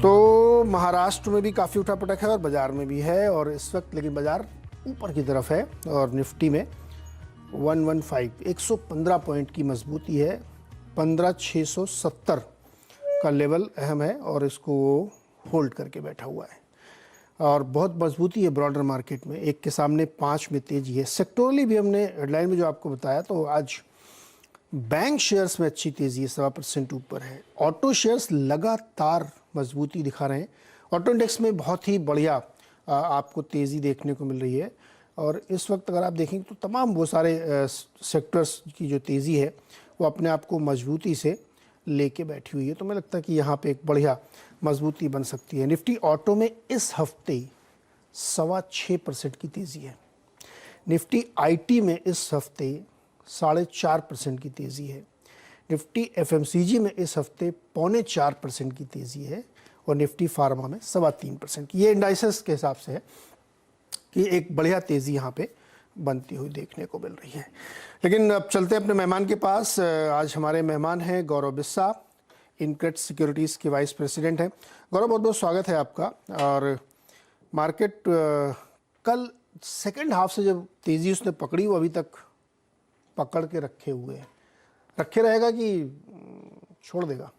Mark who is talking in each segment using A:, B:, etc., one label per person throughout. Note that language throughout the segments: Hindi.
A: तो महाराष्ट्र में भी काफ़ी उठापटक है और बाज़ार में भी है, और इस वक्त लेकिन बाज़ार ऊपर की तरफ है और निफ्टी में 115 पॉइंट की मजबूती है। 15670 का लेवल अहम है और इसको होल्ड करके बैठा हुआ है और बहुत मजबूती है ब्रॉडर मार्केट में। एक के सामने 5 में तेजी है। सेक्टोरली भी हमने हेडलाइन में जो आपको बताया, तो आज बैंक शेयर्स में अच्छी तेजी है, 1.25% ऊपर है। ऑटो शेयर्स लगातार मजबूती दिखा रहे हैं। ऑटो इंडेक्स में बहुत ही बढ़िया आपको तेज़ी देखने को मिल रही है और इस वक्त अगर आप देखेंगे तो तमाम वो सारे सेक्टर्स की जो तेज़ी है वो अपने आप को मजबूती से लेके बैठी हुई है। तो मुझे लगता है कि यहाँ पे एक बढ़िया मजबूती बन सकती है। निफ्टी ऑटो में इस हफ्ते 6.25% की तेज़ी है। निफ्टी आईटी में इस हफ्ते 4.5% की तेज़ी है। निफ्टी एफएमसीजी में इस हफ्ते 3.25% की तेज़ी है और निफ्टी फार्मा में 3.25% की। ये इंडाइसेस के हिसाब से है कि एक बढ़िया तेज़ी यहाँ पे बनती हुई देखने को मिल रही है। लेकिन अब चलते हैं अपने मेहमान के पास। आज हमारे मेहमान हैं गौरव बिस्सा, इनक्रेड सिक्योरिटीज़ के वाइस प्रेसिडेंट हैं। गौरव, बहुत बहुत स्वागत है आपका। और मार्केट कल सेकेंड हाफ से जब तेज़ी उसने पकड़ी वो अभी तक पकड़ के रखे रहेगा कि छोड़ देगा?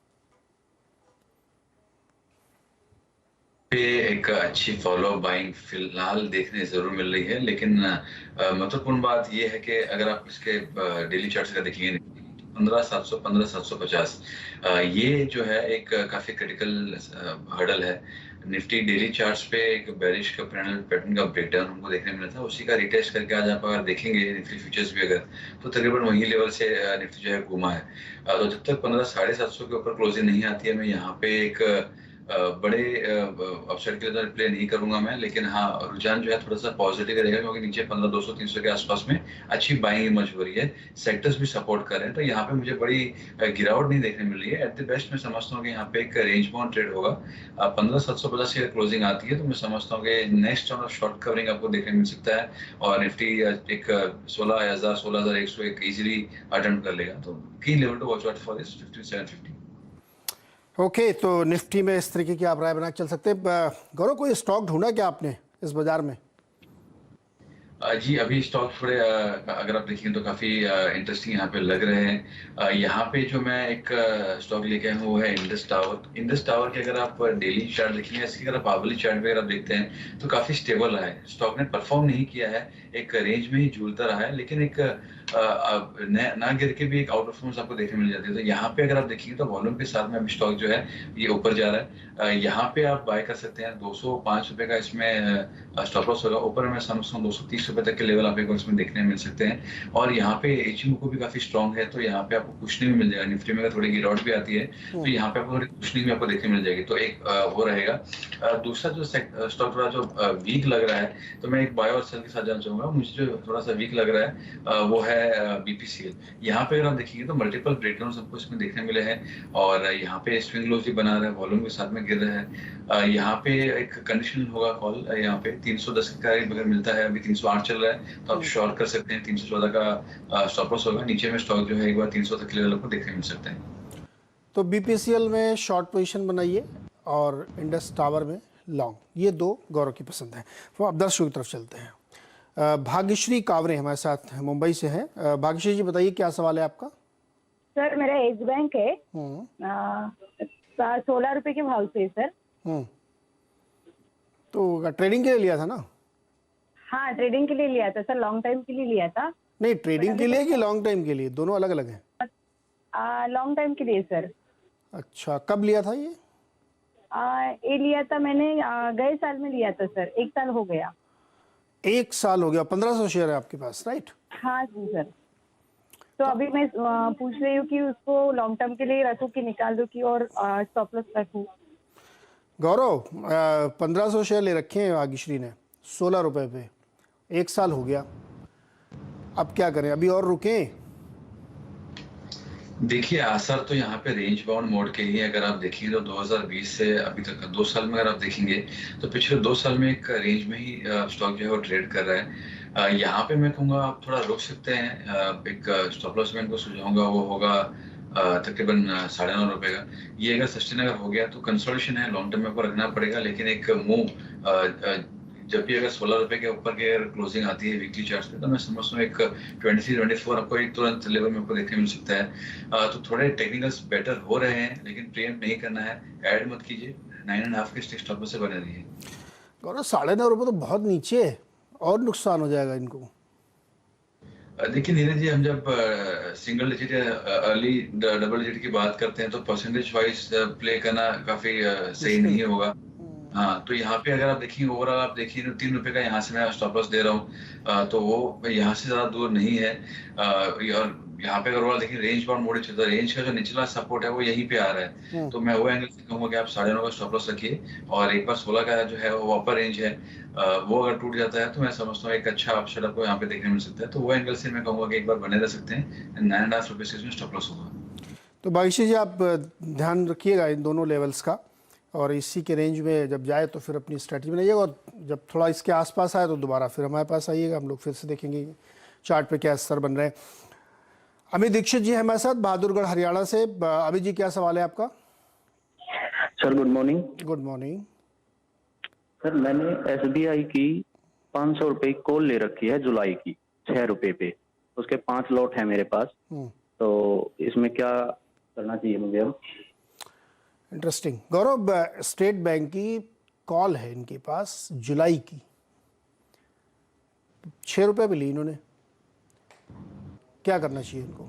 B: एक अच्छी फॉलो बाइंग फिलहाल देखने जरूर मिल रही है, लेकिन महत्वपूर्ण बात यह है कि अगर आप इसके डेली चार्ट्स का देखिए 15,700 15,750 ये जो है एक काफी क्रिटिकल हर्डल है। निफ्टी डेली चार्ट्स पे एक बेरिश का पैटर्न का ब्रेकडाउन हमको देखने मिला था, उसी का रिटेस्ट करके आज आप अगर देखेंगे निफ्टी फ्यूचर्स भी अगर, तो तकरीबन वही लेवल से निफ्टी जो है घूमा है। तो जब तक 15,750 के ऊपर क्लोजिंग नहीं आती है, मैं यहाँ पे एक बड़े अपसाइड के लिए प्ले नहीं करूंगा मैं, लेकिन हाँ रुझान जो है थोड़ा सा पॉजिटिव रहेगा, क्योंकि नीचे 15,200-300 के आसपास में अच्छी बाइंग इमर्ज हो रही है। सेक्टर्स भी सपोर्ट कर रहे हैं, तो यहाँ पे मुझे बड़ी गिरावट नहीं देखने मिल रही है। एट द बेस्ट मैं समझता हूँ कि यहाँ पे एक रेंज बाउंड ट्रेड होगा। 15,750 की क्लोजिंग आती है तो मैं समझता हूँ कि next round of short covering आपको देखने मिल सकता है और निफ्टी एक 16,100 एक इजिली अटेम्प्ट कर लेगा। तो की level to watch out for this 5750।
A: Okay, तो निफ्टी में इस तरीके की आप राय बना के चल सकते हैं। गौरव, कोई स्टॉक ढूंढा क्या आपने इस बाजार में?
B: जी अभी स्टॉक थोड़े अगर आप देखें तो काफी इंटरेस्टिंग यहाँ पे लग रहे हैं। यहाँ पे जो मैं एक स्टॉक लेके आया हूँ वो है इंडस टावर। इंडस टावर के अगर आप डेली चार्ट देखेंगे, इसकी अगर आप आवली चार्ट पे अगर आप देखते हैं तो काफी स्टेबल रहा है। स्टॉक ने परफॉर्म नहीं किया है, एक रेंज में ही झूलता रहा है, लेकिन एक ना गिर के भी एक आउट परफॉर्मेंस आपको देखने मिल जाती है। तो यहाँ पे अगर आप देखेंगे तो वॉल्यूम के साथ में अभी स्टॉक जो है ये ऊपर जा रहा है। यहाँ पे आप बाय कर सकते हैं। 205 रुपए का इसमें स्टॉप लॉस होगा। ऊपर मैं समझता हूँ 230 रुपए तक के लेवल आप एक इसमें देखने मिल सकते हैं। और यहाँ पे एचएमओ भी काफी स्ट्रॉन्ग है, तो यहाँ पे आपको कुशनिंग भी मिल जाएगा। निफ्टी में अगर थोड़ी गिरावट भी आती है तो यहाँ पे आपको थोड़ी कुशनिंग भी आपको देखने मिल जाएगी, तो एक वो रहेगा। दूसरा जो स्टॉक थोड़ा जो वीक लग रहा है, तो मैं एक बाय और सेल के साथ जानना चाहूंगा। मुझे जो थोड़ा सा वीक लग रहा है वो है बीपीसीएल। यहाँ पे अगर आप देखेंगे तो मल्टीपल ब्रेकडाउन सबको इसमें देखने मिले हैं और यहाँ पे स्विंग लोज भी बना रहा है, वॉल्यूम के साथ में गिर रहा है। यहाँ पे एक कंडीशन होगा कॉल, यहाँ पे 310 का अगर मिलता है, अभी 308 चल रहा है तो आप शॉर्ट कर सकते हैं। 314 का स्टॉप लॉस होगा। नीचे में स्टॉक जो है एक बार 300 तक लेवल आपको देखने मिल सकते हैं।
A: तो बीपीसीएल में शॉर्ट पोजीशन बनाइए और इंडस टावर में लॉन्ग, ये दो गौरव की पसंद है। तो अब दर्शकों की तरफ चलते हैं। भाग्यश्री कावरे हमारे साथ मुंबई से हैं। भाग्यश्री जी, बताइए क्या सवाल है आपका?
C: सर मेरा एक्स बैंक है 16 रुपए के भाव से सर।
A: तो ट्रेडिंग के लिए लिया था ना?
C: हाँ ट्रेडिंग के लिए लिया था सर, लॉन्ग टाइम के लिए लिया था।
A: नहीं, ट्रेडिंग के लिए कि लॉन्ग टाइम के लिए? दोनों अलग अलग हैं।
C: लॉन्ग टाइम के लिए सर।
A: अच्छा, कब लिया था ये?
C: ये लिया था मैंने गए साल में लिया था सर, 1 साल हो गया।
A: 1 साल हो गया। 1500 शेयर है आपके पास, राइट?
C: हाँ जी सर। तो अभी मैं पूछ रही हूँ कि उसको लॉन्ग टर्म के लिए रखूँ कि निकाल दूँ कि और स्टॉप लॉस रखूँ?
A: गौरव, 1500 शेयर ले रखे हैं भाग्यश्री ने 16 रुपए पे। 1 साल हो गया, अब क्या करें? अभी और रुकें?
B: देखिए असर तो यहाँ पे रेंज बाउंड मोड के ही है। अगर आप देखेंगे तो 2020 से अभी तक 2 साल में अगर आप देखेंगे तो पिछले 2 साल में एक रेंज में ही स्टॉक जो है वो ट्रेड कर रहा है। यहाँ पे मैं कहूँगा आप थोड़ा रोक सकते हैं। एक स्टॉप लॉस मैं इनको सुझाऊंगा वो होगा तकरीबन 9.5 रुपए का। ये अगर सस्टेन अगर हो गया तो कंसोलिडेशन है, लॉन्ग टर्म में आपको रखना पड़ेगा, लेकिन एक मूव जब भी अगर 16 रुपए के ऊपर की अगर क्लोजिंग आती है वीकली चार्ट पे, तो मैं समझता हूँ एक 23-24 आपको एक तुरंत लेवल में आपको देखने मिल सकता है। तो थोड़े टेक्निकल्स बेटर हो रहे हैं, लेकिन प्रीएम्प्ट नहीं करना है, ऐड मत कीजिए, 9.5 के स्टिक स्टॉप से बने रहिए।
A: गौरव 9.5 रुपये तो बहुत नीचे है, और नुकसान हो जाएगा इनको।
B: देखिए नीरज जी, हम जब सिंगल डिजिट या अर्ली डबल डिजिट की बात करते हैं तो परसेंटेज वाइज प्ले करना काफी सही
A: मुश्किल।
B: नहीं होगा। हाँ, तो यहाँ पे अगर आप देखिए ओवरऑल आप देखिए तो 3 रुपए का यहाँ से मैं स्टॉप लॉस दे रहा हूँ, तो वो यहाँ से ज्यादा दूर नहीं है। और यहाँ पे अगर ओवरऑल देखिए रेंज बाउंड मोड चलता है, रेंज का जो निचला सपोर्ट है वो यहीं पे आ रहा है, तो मैं वो एंगल से कहूंगा कि आप 9.5 का स्टॉप लॉस रखिए, और एक बार 16 का जो है वो अपर रेंज है, वो अगर टूट जाता है तो मैं समझता हूँ एक अच्छा अपसाइड आपको यहाँ पे देखने मिल सकता है। तो वो एंगल से मैं कहूंगा कि एक बार बने रह सकते हैं, 9.5 रुपए से इसमें स्टॉप लॉस होगा।
A: तो बागीशी जी आप ध्यान रखिएगा इन दोनों लेवल्स का, और इसी के रेंज में जब जाए तो फिर अपनी स्ट्रेटजी बनाइएगा, और जब थोड़ा इसके आसपास आए तो दोबारा फिर हमारे पास आइएगा, हम लोग फिर से देखेंगे चार्ट पे क्या असर बन रहे हैं। अमित दीक्षित जी हैं हमारे साथ बहादुरगढ़ हरियाणा से। अमित जी क्या सवाल है आपका?
D: Sir good morning.
A: Good morning.
D: Sir मैंने एसबीआई की 500 रुपए कॉल ले रखी है जुलाई की 6 रुपए पे, उसके 5 लॉट है मेरे पास, तो इसमें क्या करना चाहिए मुझे अब?
A: इंटरेस्टिंग। गौरव, स्टेट बैंक की कॉल है इनके पास जुलाई की, 6 रुपये पे ली इन्होंने, क्या करना चाहिए इनको?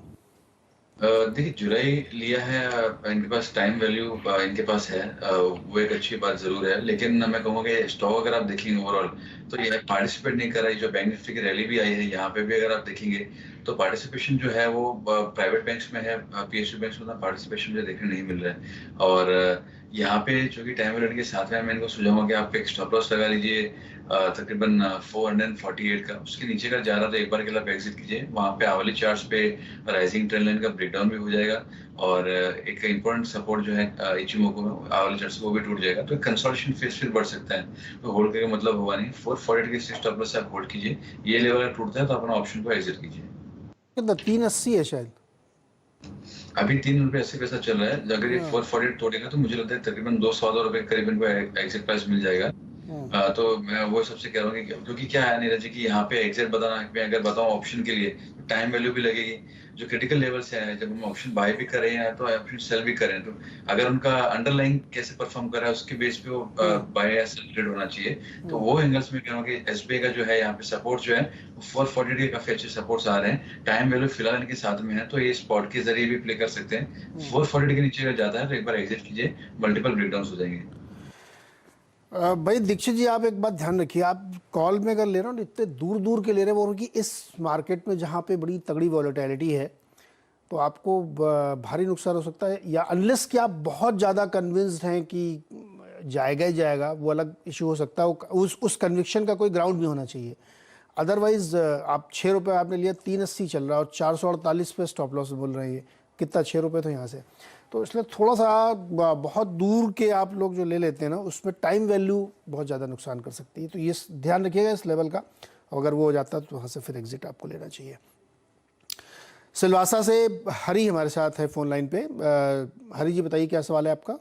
B: देखिए जुलाई लिया है, इनके पास टाइम वैल्यू इनके पास है, वो एक अच्छी बात जरूर है, लेकिन मैं कहूँगा कि स्टॉक अगर आप देखेंगे ओवरऑल तो ये पार्टिसिपेट नहीं कर रही। जो बैंक निफ्टी की रैली भी आई है यहाँ पे भी अगर आप देखेंगे तो पार्टिसिपेशन जो है वो प्राइवेट बैंक्स में है, पीएसयू बैंक्स में पार्टिसिपेशन जो देखने नहीं मिल रहा है। और यहाँ पे जो कि टाइम वैल्यू के साथ में मैं इनको सुझाऊंगा कि आप एक स्टॉप लॉस लगा लीजिए तकरीबन 448 का, उसके नीचे का जा रहा तो एक बार के लिए आप एग्जिट कीजिए। वहाँ पे आवली चार्ट्स पे राइजिंग ट्रेंड लाइन का ब्रेकडाउन भी हो जाएगा, और एक इम्पोर्टेंट सपोर्ट जो है इचिमोको में आवली चार्ट्स वो भी टूट जाएगा, तो कंसोलिडेशन फेज फिर बढ़ सकता है, तो होल्ड करके मतलब होगा नहीं। 448 के स्टॉप लॉस से आप होल्ड कीजिए, ये लेवल अगर टूटता है तो अपना ऑप्शन को एग्जिट कीजिए।
A: कितना? 380 है शायद
B: अभी 3 रुपए 80 पैसा चल रहा है, अगर ये 448 तोड़ेगा तो मुझे लगता है तकरीबन 200 रुपए करीबन को एग्जिट प्राइस मिल जाएगा। तो मैं वो सबसे कह रहा हूँ कि क्योंकि क्या है नीरज जी कि यहाँ पे एग्जिट बताना, मैं अगर बताऊँ ऑप्शन के लिए तो टाइम वैल्यू भी लगेगी, जो क्रिटिकल लेवल से है, जब हम ऑप्शन बाय भी कर रहे हैं तो ऑप्शन सेल भी कर रहे हैं, तो अगर उनका अंडरलाइन कैसे परफॉर्म कर रहा है उसके बेस पे वो बाय या सेल ट्रेड होना चाहिए। तो वो एंगल्स में कह रहा हूँ कि एसबीआई का जो है यहाँ पे सपोर्ट जो है 440 के काफी अच्छे सपोर्ट्स आ रहे हैं, टाइम वैल्यू फिलहाल इनके साथ में है, तो ये स्पॉट के जरिए भी प्ले कर सकते हैं। 440 के नीचे अगर जाता है तो एक बार एग्जिट कीजिए, मल्टीपल ब्रेकडाउन हो जाएंगे।
A: भाई दीक्षित जी आप एक बात ध्यान रखिए, आप कॉल में अगर ले रहे हो ना इतने दूर दूर के ले रहे हो, कि इस मार्केट में जहाँ पे बड़ी तगड़ी वॉलेटिलिटी है तो आपको भारी नुकसान हो सकता है, या अनलेस कि आप बहुत ज़्यादा कन्विंस्ड हैं कि जाएगा ही जाएगा, वो अलग इशू हो सकता है, उस कन्विक्शन का कोई ग्राउंड भी होना चाहिए। अदरवाइज आप 6 रुपये आपने लिया, 380 चल रहा है और 448 पे स्टॉप लॉस बोल रहे हैं, कितना 6 रुपये तो यहाँ से, तो इसलिए थोड़ा सा बहुत दूर के आप लोग जो ले लेते हैं ना उसमें टाइम वैल्यू बहुत ज़्यादा नुकसान कर सकती है, तो ये ध्यान रखिएगा इस लेवल का, अगर वो हो जाता है तो वहाँ से फिर एग्जिट आपको लेना चाहिए। सिलवासा से हरी हमारे साथ है फोन लाइन पे। हरी जी बताइए क्या सवाल है आपका?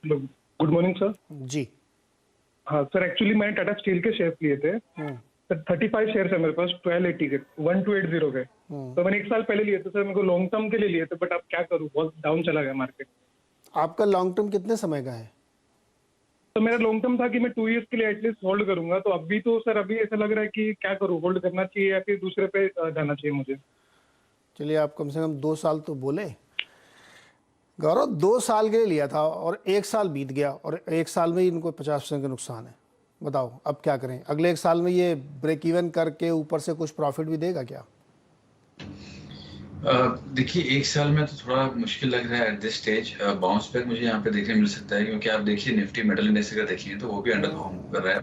E: Good morning sir.
A: जी
E: हाँ सर, एक्चुअली मैंने टाटा स्टील के शेयर लिए थे सर, 35 शेयर है मेरे पास 1280 के, 1280 के, तो मैंने 1 साल पहले लिए थे सर, मेरे को लॉन्ग टर्म के लिए लिए थे, बट अब क्या करूँ, बहुत डाउन चला गया मार्केट।
A: आपका लॉन्ग टर्म कितने समय का है?
E: तो मेरा लॉन्ग टर्म था कि मैं 2 इयर्स के लिए एटलीस्ट होल्ड करूंगा, तो अभी तो सर अभी ऐसा लग रहा है कि क्या करूँ, होल्ड करना चाहिए या फिर दूसरे पे जाना चाहिए मुझे?
A: चलिए आप कम से कम 2 साल तो बोले। गौरव 2 साल के लिए लिया था और 1 साल बीत गया और 1 साल में ही इनको 50% का नुकसान है, बताओ अब क्या करें? अगले 1 साल में ये ब्रेक इवन करके ऊपर से कुछ प्रॉफिट भी देगा क्या?
B: देखिए 1 साल में तो थोड़ा मुश्किल लग रहा है at this stage. Bounce back मुझे यहाँ पे देखने मिल सकता है, क्योंकि आप देखिए निफ्टी मेटल इंडेक्स अगर देखिए तो वो भी अंडर परफॉर्म कर रहा है,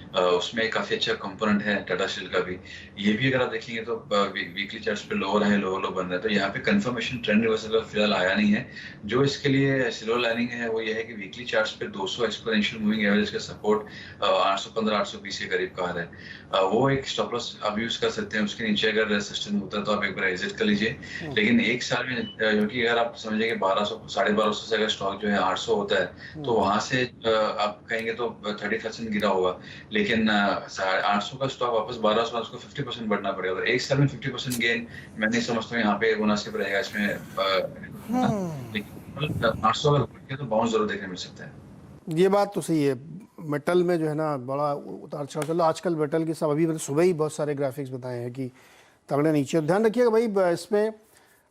B: उसमें काफी अच्छा कंपोनेंट है टाटा स्टील का भी। ये भी अगर आप देखेंगे तो वीकली चार्ट्स पे लोअर है, लोअर लो बन रहा है, तो यहाँ पे कंफर्मेशन ट्रेंड रिवर्सल का फिलहाल आया नहीं है। जो इसके लिए सिल्वर लाइनिंग है वो ये है कि वीकली चार्ट्स पे 200 एक्सपोनेंशियल मूविंग एवरेज का सपोर्ट 815 820 के करीब का आ रहा है। वो एक स्टॉप लॉस आप यूज कर सकते हैं। उसके नीचे अगर सस्टेन होता है तो आप एक बार एग्जिट कर लीजिए। लेकिन एक साल में क्योंकि अगर आप समझिए कि 1200 1250 से अगर स्टॉक जो है 800 होता है तो वहां से आप कहेंगे तो 30% गिरा होगा। लेकिन 800 का स्टॉक वापस 1200 उसको 50% बढ़ना पड़ेगा। तो एक साल में 50% गेन मैं नहीं समझता हूँ यहाँ पे मुनासिब रहेगा इसमें। लेकिन 800 अगर बढ़ गया तो बाउंस जरूर देखने मिल सकता है।
A: ये बात तो सही है। मेटल में जो है ना बड़ा उतार चढ़ाव चलो आजकल मेटल की सब, अभी मैंने सुबह ही बहुत सारे ग्राफिक्स बताए हैं कि तगड़े नीचे। ध्यान रखिएगा भाई, इसमें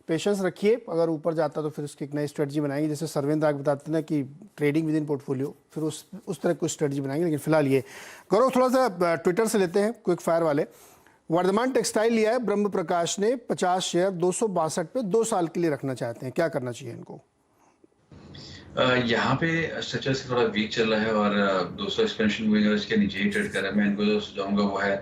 A: पेशेंस रखिए। अगर ऊपर जाता तो फिर उसकी एक नई स्ट्रेटजी बनाएंगे। जैसे सर्वेंद्र आगे बताते हैं ना कि ट्रेडिंग विद इन पोर्टफोलियो, फिर उस तरह कोई स्ट्रेटजी बनाएंगे। लेकिन फिलहाल ये गौरव थोड़ा सा ट्विटर से लेते हैं, क्विक फायर वाले। वर्धमान टेक्सटाइल लिया है ब्रह्म प्रकाश ने 50 शेयर 262 पे 2 साल के लिए रखना चाहते हैं, क्या करना चाहिए इनको?
B: यहाँ पे स्ट्रक्चर थोड़ा वीक चल रहा है और 200 एक्सपेंशन मूविंग एवरेज के नीचे ही ट्रेड कर रहा है। मैं इनको जो सुझाऊंगा वो है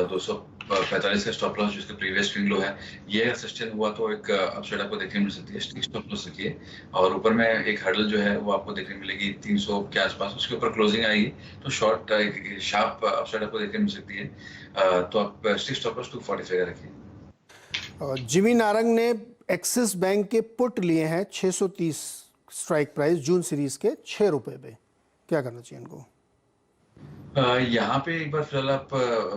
B: 245 का स्टॉप लॉस जिसका प्रीवियस स्विंग लो है। ये अगर सस्टेन हुआ तो एक अपसाइड आपको देखने मिल सकती है। स्टॉप लॉस रखिए और ऊपर में एक हर्डल जो है वो आपको देखने मिलेगी 300 के आसपास। उसके ऊपर क्लोजिंग आएगी तो शॉर्ट शार्प अपसाइड आपको देखने मिल सकती है। तो आप स्टॉप लॉस 245 रखिए।
A: जिमी नारंग ने एक्सिस बैंक के पुट लिए हैं 630 स्ट्राइक प्राइस जून सीरीज के 6 रुपए पे, क्या करना चाहिए इनको?
B: यहाँ पे एक बार फिलहाल आप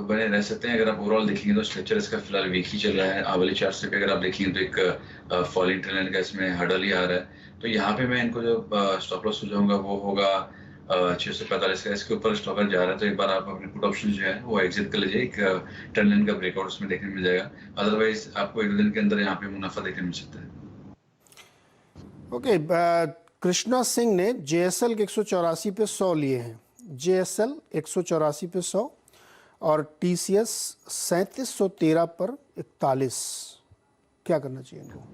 B: बने रह सकते हैं। अगर आप ओवरऑल देखेंगे तो स्ट्रक्चर इसका फिलहाल वीक ही चल रहा है। आवली चार्ट से अगर आप देखेंगे तो एक फॉलिंग ट्रेंड का इसमें हर्डल ही आ रहा है। तो यहाँ पे मैं इनको जो स्टॉप लॉस सुझाऊंगा वो होगा 645 का। इसके ऊपर स्टॉक जा रहा है तो एक बार आप अपने पुट ऑप्शन जो है वो एग्जिट कर लीजिए। एक ट्रेंड लाइन का ब्रेकआउट उसमें देखने मिल जाएगा। अदरवाइज आपको 1 दिन के अंदर यहाँ पे मुनाफा देखने मिल सकता है।
A: ओके, कृष्णा सिंह ने जेएसएल के 184 पे 100 लिए हैं। जेएसएल 184 पे 100 और टीसीएस 3713 पर 41, क्या करना चाहिए इनको?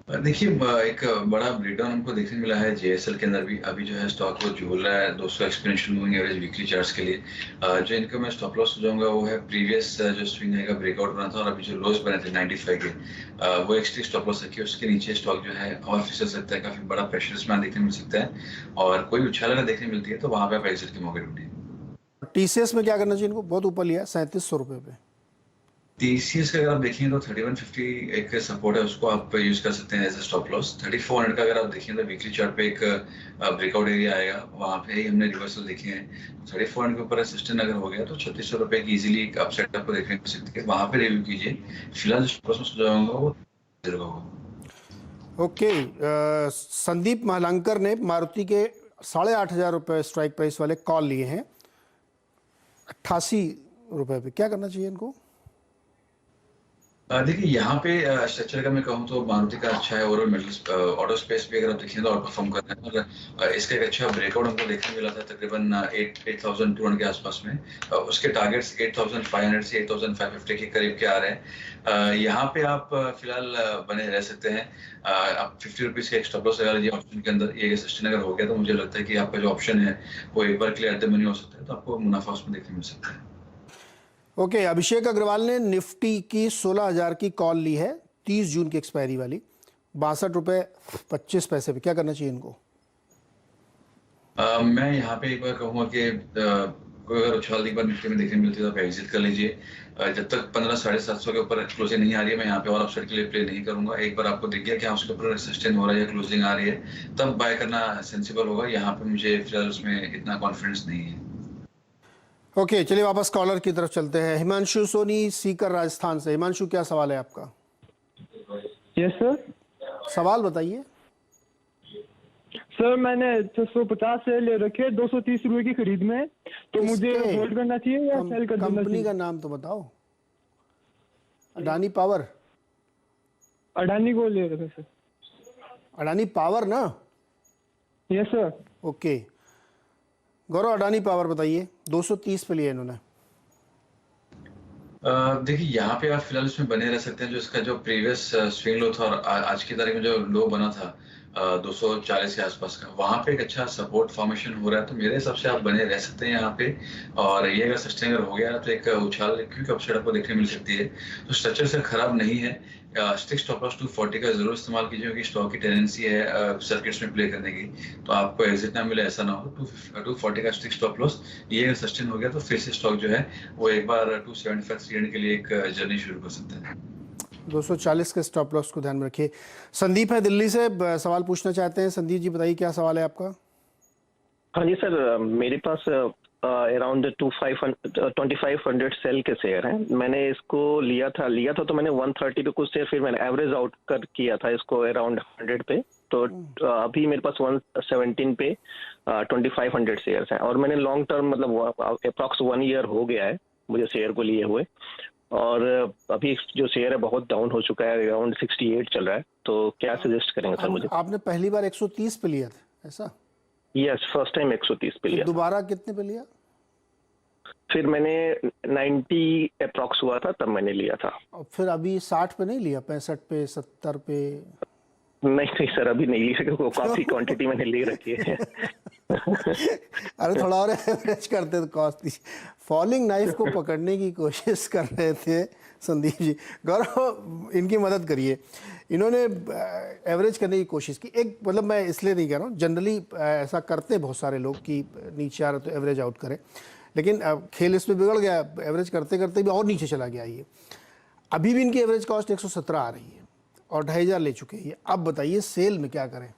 B: देखिए एक बड़ा ब्रेकडाउन हमको देखने मिला है जेएसएल के अंदर भी। अभी जो है स्टॉक वो झूल रहा है 200 exponential moving average weekly charts के लिए। जो इनको मैं स्टॉप लॉस सुझाऊंगा वो है प्रीवियस जो स्विंग है का ब्रेकआउट बना था और अभी जो लोस बने थे 95 के, वो एक्सट्री स्टॉप लॉस रखिए। उसके नीचे स्टॉक जो है और फिसल सकता है, काफी बड़ा प्रेशर इसमें देखने मिल सकता है और कोई उछाल अगर देखने मिलती है तो वहां पे आप एग्जिट के मौके ढूंढिए।
A: टीसीएस में क्या करना चाहिए इनको? बहुत ऊपर लिया 3700 रुपए पे।
B: टीसीएस का अगर आप देखेंगे तो 3150 एक सपोर्ट है, उसको आप यूज कर सकते हैं एज अ स्टॉप लॉस। 3400 का अगर आप देखेंगे तो वीकली चार्ट पे एक ब्रेकआउट एरिया आएगा, वहां पे ही हमने रिवर्सल देखे हैं। 3400 के ऊपर सस्टेन अगर हो गया तो 3600 रुपए की इजीली एक अपसाइड आपको देखने को सकती है, वहां पे रिव्यू कीजिए। फिलहाल जो स्टॉप लॉस सुझाऊंगा वो 0 होगा।
A: ओके, संदीप महलंकर ने मारुति के 8500 रुपए स्ट्राइक प्राइस वाले कॉल लिए हैं 88 रुपए पे, क्या करना चाहिए इनको?
B: देखिए यहाँ पे स्ट्रक्चर का मैं कहूँ तो मारुति का अच्छा है। ओवरऑल मिडल ऑटो स्पेस भी अगर आप देखें तो आउट परफॉर्म कर रहे हैं और इसका एक अच्छा ब्रेकआउट हमको देखने मिला था तकरीबन 8200 के आसपास में। उसके टारगेट्स 8500 से 8550 के करीब के आ रहे हैं। यहाँ पे आप फिलहाल बने रह सकते हैं। आप 50 रुपीज का एक स्टॉप लॉस लगा लीजिए ऑप्शन के अंदर। ये सस्टेन अगर हो गया तो मुझे लगता है कि आपका जो ऑप्शन है वो एक बार क्लियर एट द मनी हो सकता है, तो आपको मुनाफा उसमें देखने मिल सकता है।
A: ओके, अभिषेक अग्रवाल ने निफ्टी की 16000 की कॉल ली है 30 जून की एक्सपायरी वाली 62 रुपए 25 पैसे पे, क्या करना चाहिए इनको?
B: मैं यहाँ पे एक बार कहूँगा कि कोई अगर उछाल एक बार निफ्टी में देखने मिलती है तो आप एग्जिट कर लीजिए। जब तक 15 750 के ऊपर क्लोजिंग नहीं आ रही है मैं यहाँ पे और अपसाइड के लिए प्ले नहीं करूंगा। एक बार आपको दिख गया कि उसके ऊपर सस्टेन हो रहा है या क्लोजिंग आ रही है तब बाय करना सेंसिबल होगा। यहाँ पे मुझे फिलहाल उसमें इतना कॉन्फिडेंस नहीं है।
A: ओके, चलिए वापस कॉलर की तरफ चलते हैं। हिमांशु सोनी सीकर राजस्थान से। हिमांशु, क्या सवाल है आपका?
F: Yes sir.
A: सवाल बताइए।
F: सर मैंने 650 शेयर ले रखे 230 रुपए की खरीद में, तो मुझे होल्ड करना चाहिए या सेल कर देना चाहिए?
A: कंपनी का नाम तो बताओ। अडानी पावर।
F: अडानी को ले रखे सर।
A: अडानी पावर ना?
F: Yes sir.
A: ओके, गौरव अडानी पावर बताइए। 230 पे लिया इन्होंने।
B: देखिए यहाँ पे आप फिलहाल इसमें बने रह सकते हैं। जो इसका जो प्रीवियस स्विंग लो था और आज की तारीख में जो लो बना था 240 के आसपास का, वहां पे एक अच्छा सपोर्ट फॉर्मेशन हो रहा है। तो मेरे हिसाब से आप बने रह सकते हैं यहाँ पे, और ये अगर सस्टेन हो गया तो एक उछाल क्विक अपसाइड आपको देखने मिल सकती है। तो स्ट्रक्चर से खराब नहीं है। स्टिक स्टॉप लॉस 240 का जरूर इस्तेमाल कीजिए, क्योंकि स्टॉक की टेंडेंसी है सर्किट्स में प्ले करने की, तो आपको एग्जिट ना मिले ऐसा ना हो। 240 का स्टिक स्टॉप लॉस ये अगर सस्टेन हो गया तो फिर से स्टॉक जो है वो एक बार 275 300 के लिए एक जर्नी शुरू कर सकते हैं।
A: 240 के स्टॉप लॉस को ध्यान में रखिए। संदीप है दिल्ली से, सवाल पूछना चाहते हैं। संदीप जी बताइए क्या सवाल है आपका।
G: हाँ जी सर, मेरे पास अराउंड 2500 सेल के शेयर हैं। मैंने इसको लिया था तो मैंने 130 पे कुछ शेयर, फिर मैंने एवरेज आउट कर किया था इसको अराउंड 100 पे। तो अभी मेरे पास 117 पे 2500 शेयर्स हैं, और मैंने लॉन्ग टर्म मतलब अप्रॉक्स 1 ईयर हो गया है मुझे शेयर को लिए हुए, और अभी जो शेयर है बहुत डाउन हो चुका है, अराउंड 68 चल रहा है। तो क्या सजेस्ट करेंगे सर मुझे?
A: आपने पहली बार 130 पे लिया था ऐसा?
G: यस, फर्स्ट टाइम 130 पे लिया।
A: दोबारा कितने पे लिया?
G: फिर मैंने 90 अप्रॉक्स हुआ था तब मैंने लिया था।
A: और फिर अभी 60 पे नहीं लिया? 65 पे, 70 पे?
G: नहीं सर, अभी नहीं लिया, क्योंकि काफी क्वांटिटी मैंने ले रखी है।
A: अरे थोड़ा और एवरेज करते तो कॉस्ट। फॉलिंग नाइफ को पकड़ने की कोशिश कर रहे थे संदीप जी। गौरव इनकी मदद करिए। इन्होंने एवरेज करने की कोशिश की। एक मतलब मैं इसलिए नहीं कह रहा हूँ, जनरली ऐसा करते बहुत सारे लोग कि नीचे आ रहा तो एवरेज आउट करें, लेकिन खेल इसमें बिगड़ गया। एवरेज करते करते भी और नीचे चला गया ये। अभी भी इनकी एवरेज कॉस्ट 117 आ रही है और 2500 ले चुके हैं। अब बताइए सेल में क्या करें?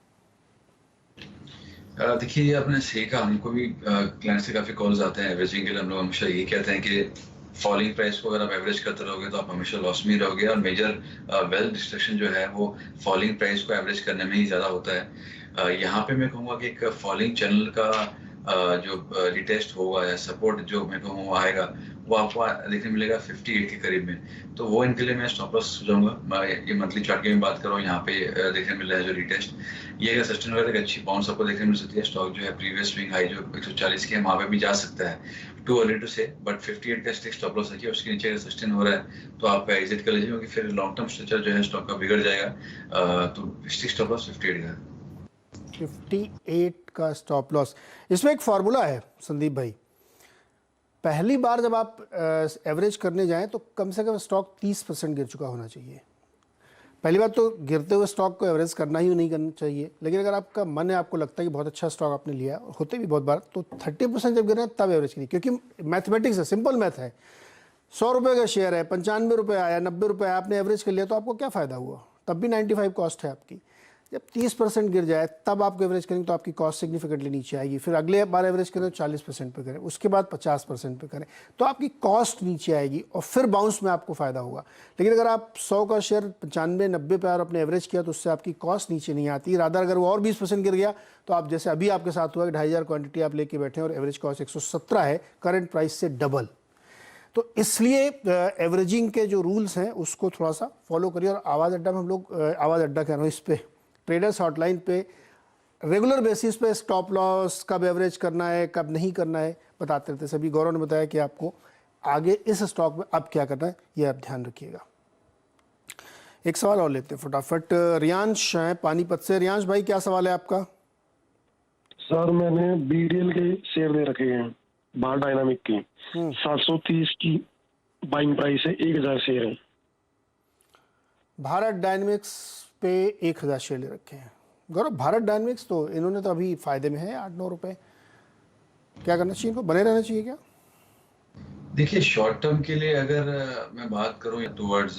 B: देखिए, ये आपने सही कहा। हमको भी क्लाइंट से काफी कॉल्स आते हैं एवरेजिंग के लिए। हम लोग हमेशा यही कहते हैं कि फॉलिंग प्राइस को अगर आप एवरेज करते रहोगे तो आप हमेशा लॉस में ही रहोगे, और मेजर वेल्थ डिस्ट्रक्शन जो है वो फॉलिंग प्राइस को एवरेज करने में ही ज्यादा होता है। यहाँ पे मैं कहूँगा कि एक फॉलिंग चैनल का जो रिटेस्ट होगा या सपोर्ट जो मैं कहूँगा आएगा, वो आपको देखने मिलेगा 58 के करीब में। तो वो इनके लिए मैं स्टॉप लॉस जाऊंगा। मैं ये मंथली चार्ट की बात कर रहा हूँ, यहाँ पे देखने मिल रहा है जो रिटेस्ट, ये अगर सस्टेन वगैरह एक अच्छी बाउंस आपको देखने मिल सकती है। स्टॉक जो है प्रीवियस स्विंग हाई जो 140 की है वहाँ पे भी जा सकता है। टू अर्ली टू से, बट 58 का स्टिक स्टॉप लॉस रखिए। उसके नीचे अगर सस्टेन हो रहा है तो आप एग्जिट कर लीजिए, क्योंकि फिर लॉन्ग टर्म स्ट्रक्चर जो है स्टॉक का बिगड़ जाएगा। तो स्टिक स्टॉप लॉस 58 का
A: 58 का स्टॉप लॉस। इसमें एक फार्मूला है संदीप भाई। पहली बार जब आप एवरेज करने जाएं तो कम से कम स्टॉक 30% गिर चुका होना चाहिए। पहली बात तो गिरते हुए स्टॉक को एवरेज करना ही नहीं करना चाहिए, लेकिन अगर आपका मन है, आपको लगता है कि बहुत अच्छा स्टॉक आपने लिया, होते भी बहुत बार, तो 30% जब गिर रहे हैं तब एवरेज करिए। क्योंकि मैथमेटिक्स है, सिंपल मैथ है। 100 रुपये का शेयर है, 95 रुपये आया, 90 रुपये आया, आपने एवरेज कर लिया तो आपको क्या फ़ायदा हुआ? तब भी 95 कॉस्ट है आपकी। जब 30% गिर जाए तब आपको एवरेज करेंगे तो आपकी कॉस्ट सिग्निफिकेंटली नीचे आएगी। फिर अगले बार एवरेज करें तो 40% पे करें, उसके बाद 50% पे करें, तो आपकी कॉस्ट नीचे आएगी और फिर बाउंस में आपको फ़ायदा होगा। लेकिन अगर आप 100 का शेयर 95 90 पे और अपने एवरेज किया तो उससे आपकी कॉस्ट नीचे नहीं आती। रादर अगर वो और 20% गिर गया तो आप, जैसे अभी आपके साथ हुआ कि 2500 क्वान्टिटी आप लेके बैठे और एवरेज कॉस्ट 117 है, करंट प्राइस से डबल। तो इसलिए एवरेजिंग के जो रूल्स हैं उसको थोड़ा सा फॉलो करिए। और आवाज़ अड्डा में हम लोग, आवाज़ अड्डा कह रहा हूँ, इस पे ट्रेडर्स हॉटलाइन पे रेगुलर बेसिस पे स्टॉप लॉस कब एवरेज करना है, कब नहीं करना है, बताते रहते सभी। गौरव ने बताया कि आपको आगे इस स्टॉक में अब क्या करना है, ये आप ध्यान रखिएगा। एक सवाल और लेते हैं फटाफट। रियांश है पानीपत से। रियांश भाई क्या सवाल है आपका?
H: सर मैंने BDL के शेयर ले रखे हैं, भारत डायनामिक की। 730 की बाइंग प्राइस है, 1000 शेयर है।
A: भारत डायनामिक्स पे 1000 शेयर ले रखे हैं। गौरव, भारत डायनामिक्स तो इन्होंने तो अभी फायदे में है 8-9 रुपए। क्या करना चाहिए इनको, बने रहना चाहिए क्या?
B: देखिए, शॉर्ट टर्म के लिए अगर मैं बात करूं टुवर्ड्स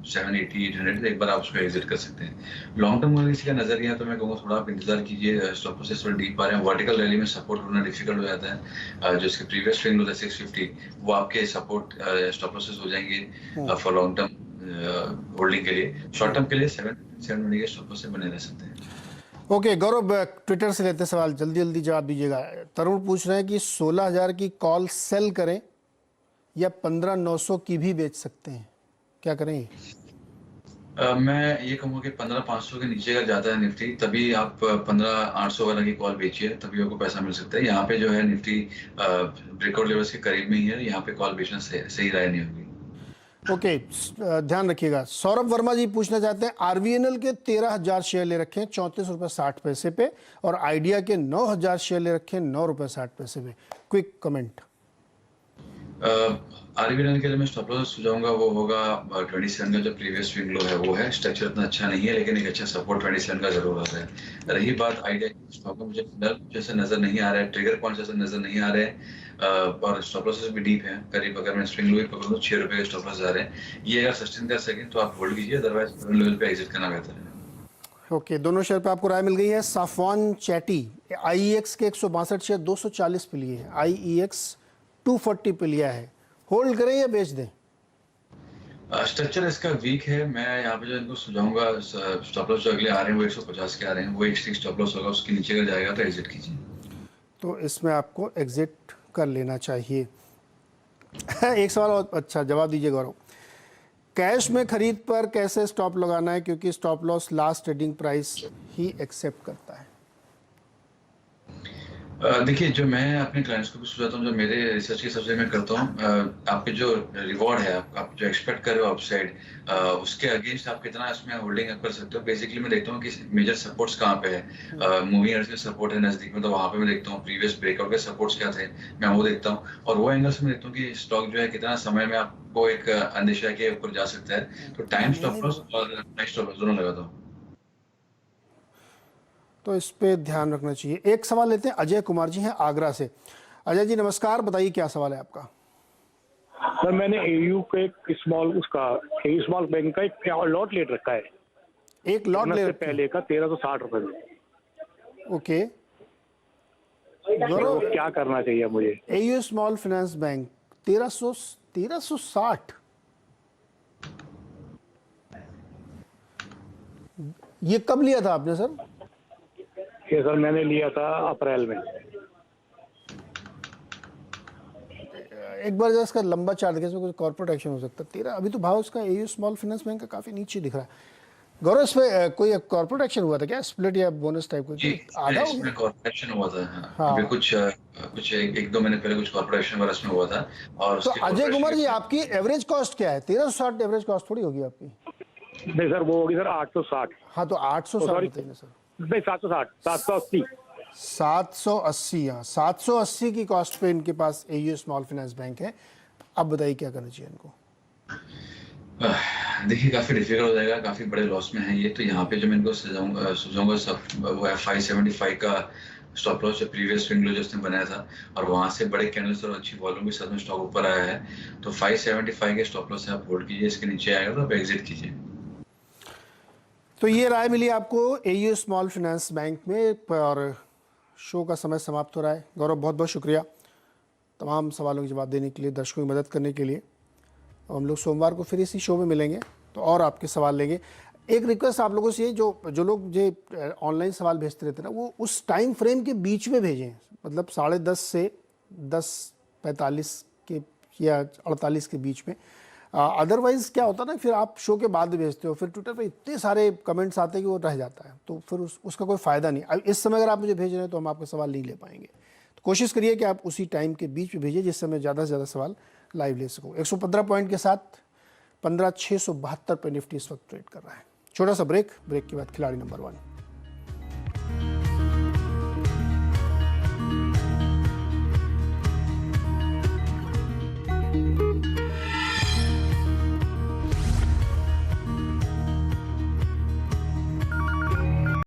B: 780-800 एक बार आप उसको एग्जिट कर सकते हैं। लॉन्ग टर्म में किसी का नजरिया तो मैं कहूँगा थोड़ा आप इंतजार कीजिए। स्टॉप प्रोसेस थोड़ा डीप आ रहे हैं, वर्टिकल रैली में सपोर्ट होना डिफिकल्ट हो जाता है। जो इसके प्रीवियस स्विंग होता है 650, वो आपके सपोर्ट स्टॉप प्रोसेस हो जाएंगे फॉर लॉन्ग टर्म होल्डिंग के लिए। शॉर्ट टर्म के लिए 720 के स्टॉप प्रोसेस बने रह सकते हैं।
A: ओके गौरव, ट्विटर से लेते सवाल, जल्दी जल्दी जवाब दीजिएगा। तरुण पूछ रहे हैं कि 16000 की कॉल सेल करें या 15900 की भी बेच सकते हैं, क्या करें?
B: मैं ये कहूँगा कि 15500 के नीचे अगर जाता है निफ्टी, तभी आप 15800 वाला की कॉल बेचिए, तभी आपको पैसा मिल सकता है। यहाँ पे जो है निफ्टी ब्रेकआउट लेवल्स के करीब में ही है, यहाँ पे कॉल बेचना सही राय नहीं होगी।
A: ओके, ध्यान रखिएगा। सौरभ वर्मा जी पूछना चाहते हैं, आरवीएनएल के 13,000 शेयर ले रखे हैं 34.60 रुपए पे, और आइडिया के 9,000 शेयर ले रखे हैं 9.60 रुपए पे। Quick comment.
B: आरबीएल के लिए मैं स्टॉप लॉस सुझाऊंगा, वो होगा 27 का जो प्रीवियस स्विंग लो है वो है। स्ट्रक्चर इतना अच्छा नहीं है लेकिन एक अच्छा सपोर्ट 27 का जरूर आ रहा है। रही बात आइडिया की, स्टॉक में मुझे जैसे नजर नहीं आ रहा है, ट्रिगर पॉइंट जैसे नजर नहीं आ रहे हैं, और स्टॉप लॉसेस भी डीप है। करीब अगर मैं स्विंग लो ही पकड़ूं 6 रुपए के स्टॉप लॉस आ रहे हैं। ये अगर सस्टेन कर सकें तो आप होल्ड कीजिए, अदरवाइज लेवल पे एग्जिट करना बेहतर है।
A: ओके, दोनों शेयर पे आपको राय मिल गई है। साफवान चैटी आईईएक्स के 162 शेयर 240 पे लिए हैं, आईईएक्स 240 पे लिया है। होल्ड करें या बेच दें?
B: स्ट्रक्चर इसका वीक है। मैं यहाँ पे जो इनको सुझाऊंगा, स्टॉप लॉस जो अगले आ रहे हैं वो 150 के आ रहे हैं, वो एक स्टॉप लॉस होगा, उसके नीचे अगर जाएगा तो एग्जिट कीजिए।
A: तो इसमें आपको एग्जिट कर लेना चाहिए। एक सवाल और, अच्छा जवाब दीजिए गौरव। कैश में खरीद पर कैसे स्टॉप लगाना है, क्योंकि stop loss last trading price ही एक्सेप्ट करता है।
B: देखिए, जो मैं अपने क्लाइंट्स को भी सुझाता हूँ, जो मेरे रिसर्च के हिसाब से मैं करता हूँ, आपके जो रिवॉर्ड है, आप जो एक्सपेक्ट कर रहे हो अपसाइड, उसके अगेंस्ट आप कितना इसमें होल्डिंग कर सकते हो। बेसिकली मैं देखता हूँ कि मेजर सपोर्ट्स कहाँ पे है। मूविंग एवरेज में सपोर्ट है नजदीक में, तो वहाँ पे मैं देखता हूँ प्रीवियस ब्रेकआउट के सपोर्ट्स क्या थे, मैं वो देखता हूँ। और वो एंगल से मैं देखता हूँ कि स्टॉक जो है कितना समय में आपको एक अंदेशा के ऊपर जा सकता है। तो टाइम स्टॉप लॉस और नेक्स्ट स्टॉप लॉस दोनों लगाता हूँ।
A: तो इस पे ध्यान रखना चाहिए। एक सवाल लेते हैं, अजय कुमार जी हैं आगरा से। अजय जी नमस्कार, बताइए क्या सवाल है आपका।
H: सर मैंने एयू के एक स्मॉल बैंक का एक लॉट ले रखा है,
A: एक लॉट ले
H: पहले का 1360 रुपए में।
A: ओके,
H: तो क्या करना चाहिए मुझे?
A: एयू स्मॉल फाइनेंस बैंक 1360, ये कब लिया था आपने सर?
H: ये सर मैंने लिया था अप्रैल में।
A: एक बार जरा इसका लंबा चार्ट देखिए, इसमें कुछ कॉर्पोरेट एक्शन हो सकता है। 13 अभी तो भाव उसका एयू स्मॉल फाइनेंस बैंक का काफी नीचे दिख रहा है। गौरव, इस पे कोई कॉर्पोरेट एक्शन हुआ था क्या, स्प्लिट या बोनस टाइप का? आधा
B: इसमें कॉर्पोरेट एक्शन हुआ था। हाँ। अभी कुछ एक दो महीने पहले कुछ कॉर्पोरेट एक्शन वगैरह इसमें हुआ था। और
A: तो अजय कुमार जी, आपकी एवरेज कॉस्ट क्या है? 1360 एवरेज कॉस्ट थोड़ी होगी आपकी।
H: नहीं सर, वो होगी सर 860।
A: हाँ तो 860 बताइए सर।
H: नहीं 760, 780।
A: 780, हाँ 780 की कॉस्ट पे इनके पास एयू स्मॉल फाइनेंस बैंक है। अब बताइए क्या करना चाहिए इनको।
B: देखिए, काफी डिफिकल्ट हो जाएगा, काफी बड़े लॉस में है ये। तो यहाँ पे जो मैं इनको सुझाऊंगा सब वो है 575 का स्टॉप लॉस, जो प्रीवियस स्विंग लो जो उसने बनाया था, और वहां से बड़े कैंडल्स और अच्छी वॉल्यूम के साथ में स्टॉक ऊपर आया है। तो 575 के स्टॉप लॉस से आप होल्ड कीजिए, इसके नीचे आएगा तो आप एग्जिट कीजिए।
A: तो ये राय मिली आपको एयू स्मॉल फाइनेंस बैंक में, और शो का समय समाप्त हो रहा है। गौरव, बहुत बहुत शुक्रिया तमाम सवालों के जवाब देने के लिए, दर्शकों की मदद करने के लिए। हम लोग सोमवार को फिर इसी शो में मिलेंगे तो और आपके सवाल लेंगे। एक रिक्वेस्ट आप लोगों से ये, जो लोग जो ऑनलाइन सवाल भेजते रहते हैं ना, वो उस टाइम फ्रेम के बीच में भेजें, मतलब 10:30 से 10:45 के या 48 के बीच में। अदरवाइज़ क्या होता है ना, फिर आप शो के बाद भेजते हो, फिर ट्विटर पे इतने सारे कमेंट्स आते हैं कि वो रह जाता है, तो फिर उसका कोई फ़ायदा नहीं। अब इस समय अगर आप मुझे भेज रहे हैं तो हम आपका सवाल नहीं ले पाएंगे। तो कोशिश करिए कि आप उसी टाइम के बीच में भेजिए जिस समय ज़्यादा से ज़्यादा सवाल लाइव ले सको। 115 पॉइंट के साथ 15,672 पे निफ्टी इस वक्त ट्रेड कर रहा है। छोटा सा ब्रेक के बाद खिलाड़ी नंबर 1।